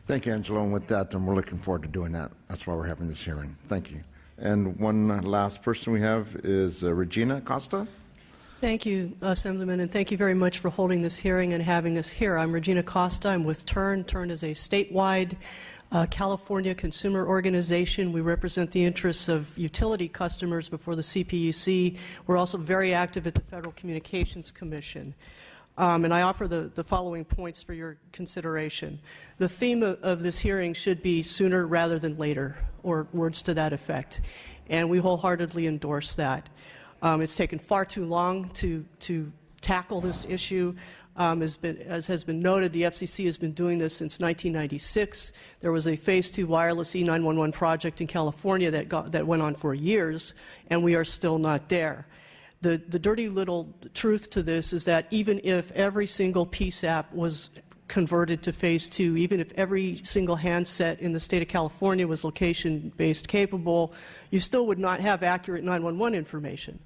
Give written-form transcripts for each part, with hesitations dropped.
Thank you, Angelo. And with that, we're looking forward to doing that. That's why we're having this hearing. Thank you. And one last person we have is Regina Costa. Thank you, Assemblyman, and thank you very much for holding this hearing and having us here. I'm Regina Costa. I'm with TURN. TURN is a statewide California consumer organization. We represent the interests of utility customers before the CPUC. We're also very active at the Federal Communications Commission. And I offer the following points for your consideration. The theme of this hearing should be sooner rather than later, or words to that effect. And we wholeheartedly endorse that. It's taken far too long to tackle this issue. As has been noted, the FCC has been doing this since 1996. There was a Phase 2 wireless E911 project in California that went on for years, and we are still not there. The dirty little truth to this is that even if every single PSAP was converted to Phase 2, even if every single handset in the state of California was location-based capable, you still would not have accurate 911 information,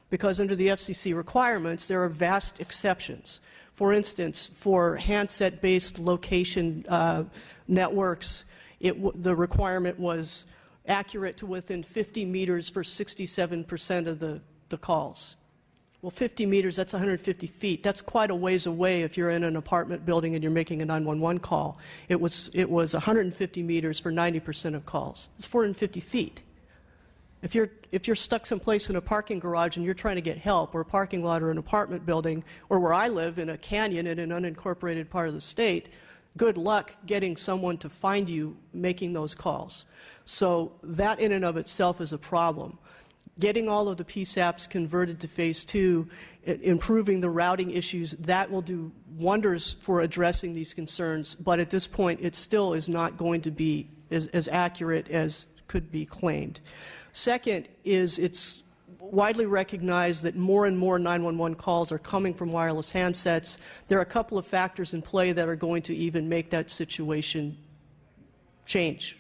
because under the FCC requirements, there are vast exceptions. For instance, for handset-based location networks, the requirement was accurate to within 50 meters for 67% of the calls. Well, 50 meters, that's 150 feet. That's quite a ways away if you're in an apartment building and you're making a 911 call. It was 150 meters for 90% of calls. It's 450 feet. If you're stuck someplace in a parking garage and you're trying to get help, or a parking lot or an apartment building, or where I live in a canyon in an unincorporated part of the state, good luck getting someone to find you making those calls. So that in and of itself is a problem. Getting all of the PSAPs converted to Phase 2, improving the routing issues, that will do wonders for addressing these concerns, but at this point it still is not going to be as accurate as could be claimed. Second is it's widely recognized that more and more 911 calls are coming from wireless handsets. There are a couple of factors in play that are going to even make that situation change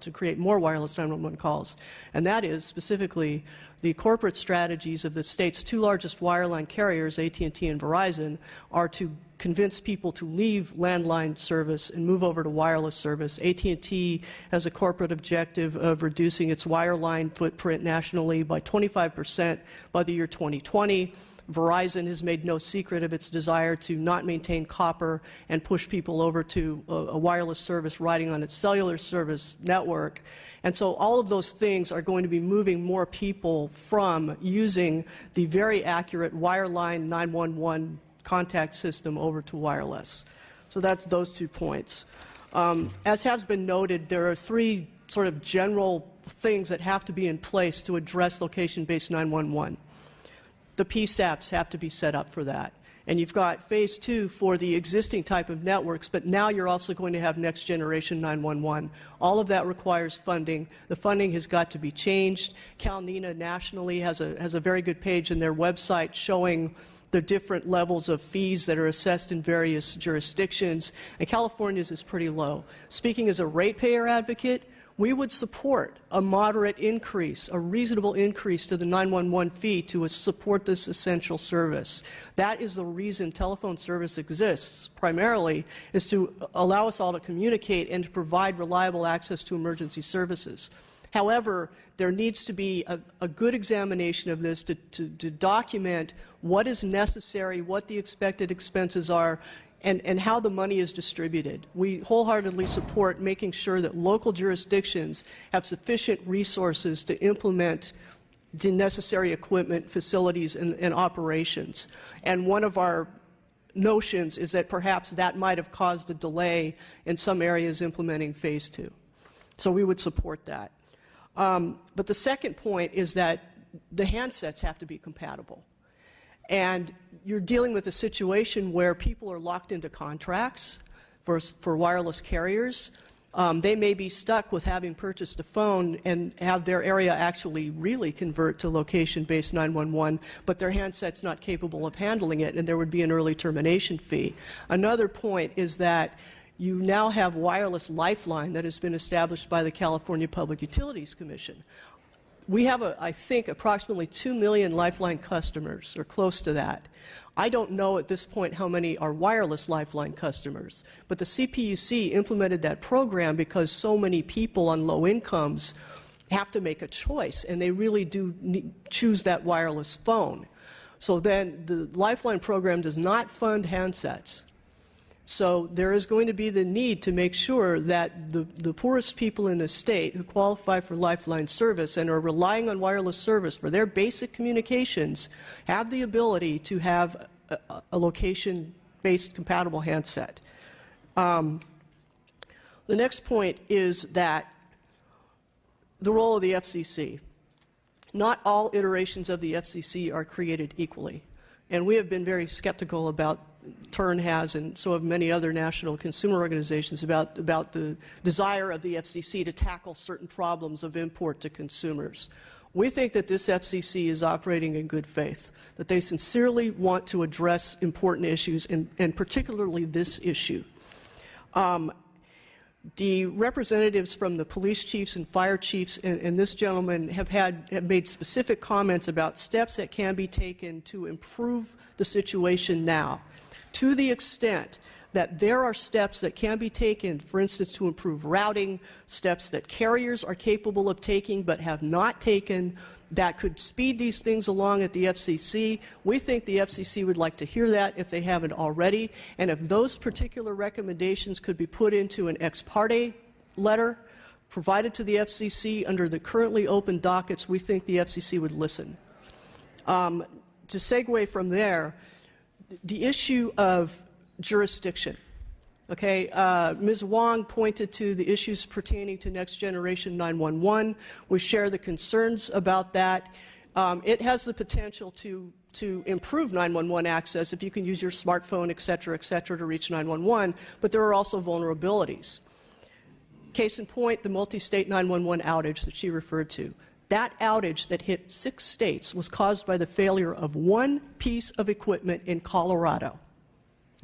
to create more wireless 911 calls. And that is specifically the corporate strategies of the state's two largest wireline carriers, AT&T and Verizon, are to convince people to leave landline service and move over to wireless service. AT&T has a corporate objective of reducing its wireline footprint nationally by 25% by the year 2020. Verizon has made no secret of its desire to not maintain copper and push people over to a wireless service riding on its cellular service network. And so all of those things are going to be moving more people from using the very accurate wireline 911 contact system over to wireless. So that's those 2 points. As has been noted, there are 3 sort of general things that have to be in place to address location-based 911. The PSAPs have to be set up for that. And you've got Phase 2 for the existing type of networks, but now you're also going to have next generation 911. All of that requires funding. The funding has got to be changed. CalNINA nationally has a very good page in their website showing the different levels of fees that are assessed in various jurisdictions, and California's is pretty low. Speaking as a ratepayer advocate, we would support a moderate increase, a reasonable increase to the 911 fee to support this essential service. That is the reason telephone service exists, primarily, is to allow us all to communicate and to provide reliable access to emergency services. However, there needs to be a good examination of this to document what is necessary, what the expected expenses are, and how the money is distributed. We wholeheartedly support making sure that local jurisdictions have sufficient resources to implement the necessary equipment, facilities, and operations. And one of our notions is that perhaps that might have caused a delay in some areas implementing Phase 2. So we would support that. But the second point is that the handsets have to be compatible. And you're dealing with a situation where people are locked into contracts for wireless carriers. They may be stuck with having purchased a phone and have their area actually really convert to location-based 911, but their handset's not capable of handling it, and there would be an early termination fee. Another point is that you now have wireless lifeline that has been established by the California Public Utilities Commission. We have, I think, approximately 2 million Lifeline customers, or close to that. I don't know at this point how many are wireless Lifeline customers, but the CPUC implemented that program because so many people on low incomes have to make a choice, and they really do choose that wireless phone. So then the Lifeline program does not fund handsets. So there is going to be the need to make sure that the poorest people in the state who qualify for Lifeline service and are relying on wireless service for their basic communications have the ability to have a location-based compatible handset. The next point is that the role of the FCC. Not all iterations of the FCC are created equally, and we have been very skeptical about TURN has, and so have many other national consumer organizations, about the desire of the FCC to tackle certain problems of import to consumers. We think that this FCC is operating in good faith, that they sincerely want to address important issues, and particularly this issue. The representatives from the police chiefs and fire chiefs and this gentleman have made specific comments about steps that can be taken to improve the situation now. To the extent that there are steps that can be taken, for instance, to improve routing, steps that carriers are capable of taking but have not taken, that could speed these things along at the FCC. We think the FCC would like to hear that if they haven't already, and if those particular recommendations could be put into an ex parte letter provided to the FCC under the currently open dockets, we think the FCC would listen. To segue from there, the issue of jurisdiction. Okay, Ms. Wong pointed to the issues pertaining to Next Generation 911. We share the concerns about that. It has the potential to improve 911 access if you can use your smartphone, et cetera, to reach 911, but there are also vulnerabilities. Case in point, the multi-state 911 outage that she referred to. That outage that hit 6 states was caused by the failure of one piece of equipment in Colorado.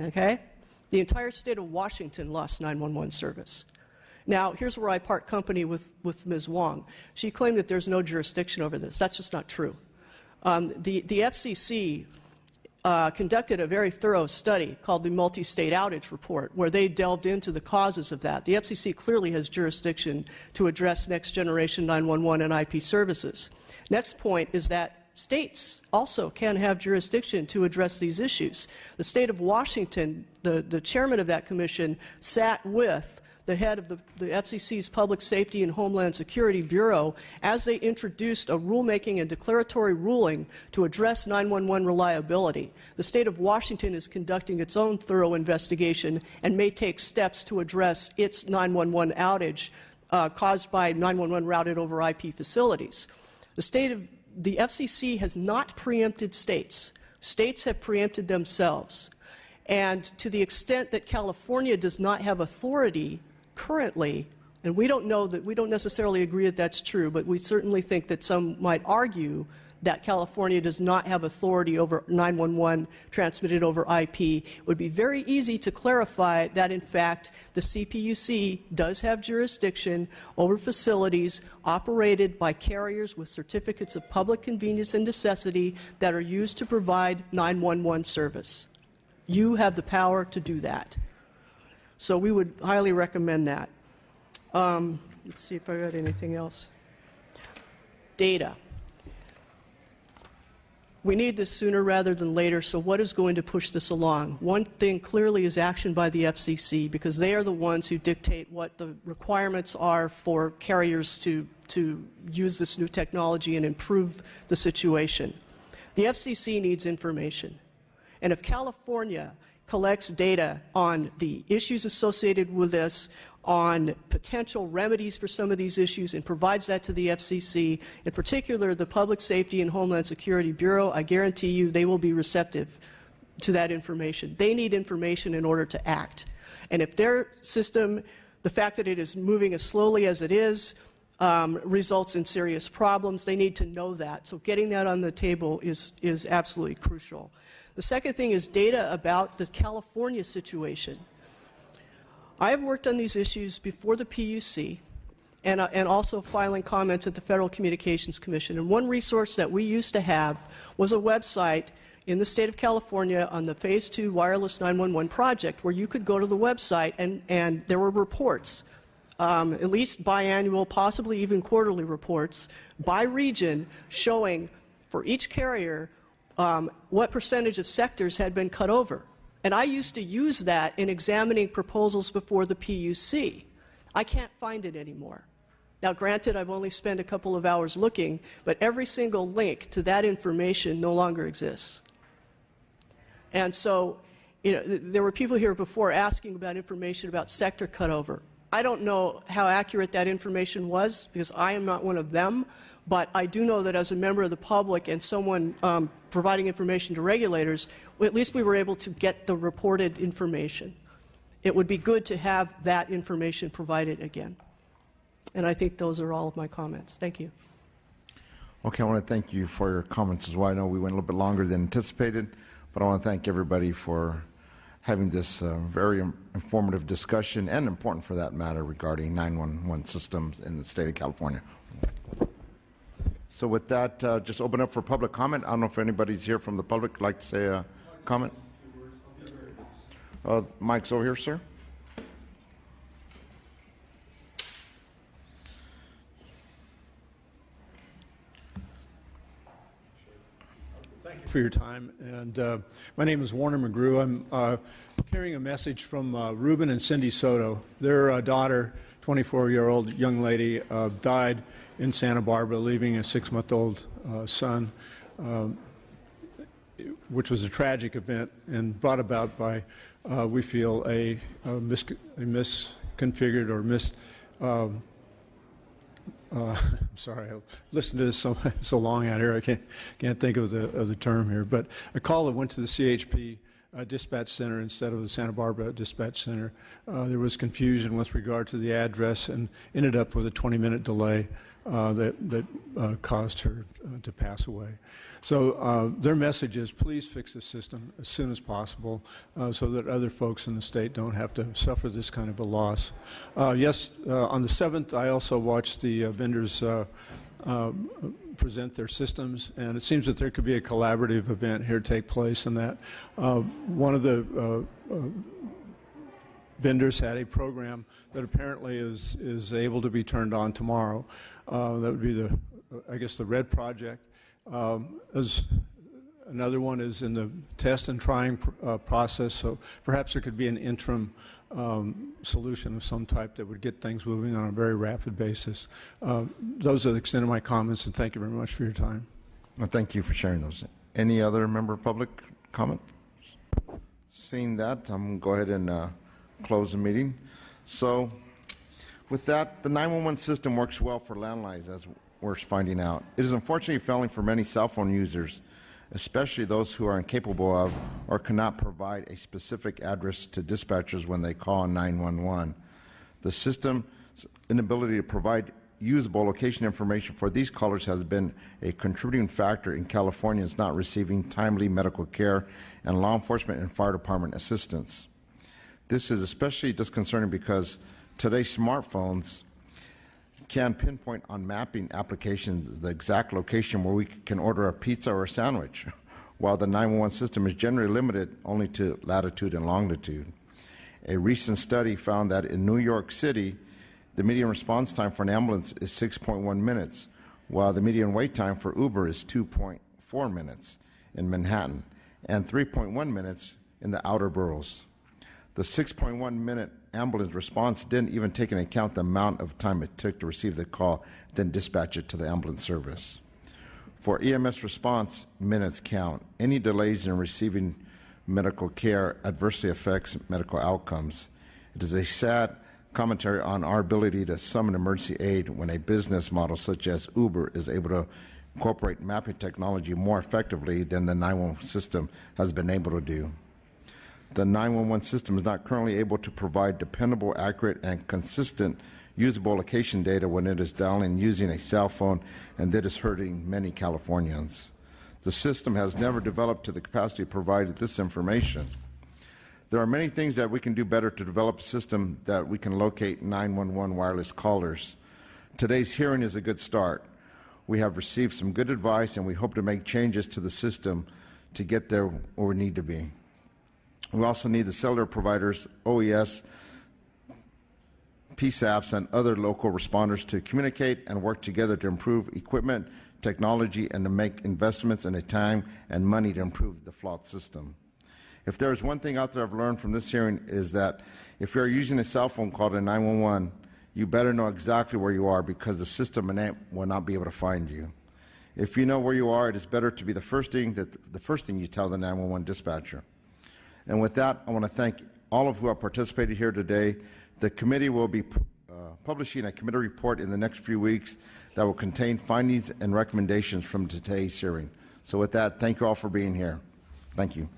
Okay? The entire state of Washington lost 911 service. Now, here's where I part company with Ms. Wong. She claimed that there's no jurisdiction over this. That's just not true. The FCC conducted a very thorough study called the Multi-State Outage Report, where they delved into the causes of that. The FCC clearly has jurisdiction to address Next Generation 911 and IP services. Next point is that states also can have jurisdiction to address these issues. The state of Washington, the chairman of that commission, sat with the head of the FCC's Public Safety and Homeland Security Bureau as they introduced a rulemaking and declaratory ruling to address 911 reliability. The state of Washington is conducting its own thorough investigation and may take steps to address its 911 outage caused by 911 routed over IP facilities. The FCC has not preempted states. States have preempted themselves. And to the extent that California does not have authority currently, and we don't necessarily agree that that's true, but we certainly think that some might argue that California does not have authority over 911 transmitted over IP, it would be very easy to clarify that, in fact, the CPUC does have jurisdiction over facilities operated by carriers with certificates of public convenience and necessity that are used to provide 911 service. You have the power to do that. So we would highly recommend that. Let's see if I got anything else. Data. We need this sooner rather than later, so what is going to push this along? One thing clearly is action by the FCC, because they are the ones who dictate what the requirements are for carriers to use this new technology and improve the situation. The FCC needs information. And if California collects data on the issues associated with this, on potential remedies for some of these issues, and provides that to the FCC, in particular the Public Safety and Homeland Security Bureau, I guarantee you they will be receptive to that information. They need information in order to act. And if their system, the fact that it is moving as slowly as it is, results in serious problems, they need to know that. So getting that on the table is absolutely crucial. The second thing is data about the California situation. I have worked on these issues before the PUC, and also filing comments at the Federal Communications Commission. And one resource that we used to have was a website in the state of California on the Phase 2 Wireless 911 project, where you could go to the website and there were reports, at least biannual, possibly even quarterly reports, by region, showing for each carrier what percentage of sectors had been cut over. And I used to use that in examining proposals before the PUC. I can't find it anymore. Now, granted, I've only spent a couple of hours looking, but every single link to that information no longer exists. And so, there were people here before asking about information about sector cutover. I don't know how accurate that information was, because I am not one of them, but I do know that as a member of the public and someone providing information to regulators, at least we were able to get the reported information. It would be good to have that information provided again. And I think those are all of my comments. Thank you. Okay, I want to thank you for your comments as well. I know we went a little bit longer than anticipated, but I want to thank everybody for having this very informative discussion, and important for that matter, regarding 911 systems in the state of California. So with that, just open up for public comment. I don't know if anybody's here from the public would like to say a comment. Mike's over here, sir. Thank you for your time. And my name is Warner McGrew. I'm carrying a message from Ruben and Cindy Soto. Their daughter, 24-year-old young lady, died in Santa Barbara, leaving a 6-month-old son, which was a tragic event and brought about by, we feel, a misconfigured or I'm sorry, I listened to this so long out here, I can't think of the term here, but a call that went to the CHP dispatch center instead of the Santa Barbara dispatch center. There was confusion with regard to the address, and ended up with a 20-minute delay that caused her to pass away. So their message is, please fix the system as soon as possible so that other folks in the state don't have to suffer this kind of a loss. Yes, on the 7th, I also watched the vendors present their systems, and it seems that there could be a collaborative event here take place, and that one of the vendors had a program that apparently is able to be turned on tomorrow. That would be I guess the RED project. As another one is in the test and trying process, so perhaps there could be an interim solution of some type that would get things moving on a very rapid basis. Those are the extent of my comments, and thank you very much for your time. Well, thank you for sharing those. Any other member of public comment? Seeing that, I'm going to go ahead and close the meeting. So with that, the 911 system works well for landlines, as we're finding out. It is unfortunately failing for many cell phone users, especially those who are incapable of or cannot provide a specific address to dispatchers when they call 911. The system's inability to provide usable location information for these callers has been a contributing factor in Californians not receiving timely medical care and law enforcement and fire department assistance. This is especially disconcerting because today's smartphones can pinpoint on mapping applications the exact location where we can order a pizza or a sandwich, while the 911 system is generally limited only to latitude and longitude. A recent study found that in New York City, the median response time for an ambulance is 6.1 minutes, while the median wait time for Uber is 2.4 minutes in Manhattan and 3.1 minutes in the outer boroughs. The 6.1 minute ambulance response didn't even take into account the amount of time it took to receive the call, then dispatch it to the ambulance service. For EMS response, minutes count. Any delays in receiving medical care adversely affects medical outcomes. It is a sad commentary on our ability to summon emergency aid when a business model such as Uber is able to incorporate mapping technology more effectively than the 911 system has been able to do. The 911 system is not currently able to provide dependable, accurate, and consistent usable location data when it is dialing using a cell phone, and that is hurting many Californians. The system has never developed to the capacity to provide this information. There are many things that we can do better to develop a system that we can locate 911 wireless callers. Today's hearing is a good start. We have received some good advice, and we hope to make changes to the system to get there where we need to be. We also need the cellular providers, OES, PSAPs, and other local responders to communicate and work together to improve equipment, technology, and to make investments in the time and money to improve the flawed system. If there is one thing out there I've learned from this hearing is that if you're using a cell phone call to 911, you better know exactly where you are, because the system will not be able to find you. If you know where you are, it is better to be the first thing you tell the 911 dispatcher. And with that, I want to thank all of who have participated here today. The committee will be publishing a committee report in the next few weeks that will contain findings and recommendations from today's hearing. So with that, thank you all for being here. Thank you.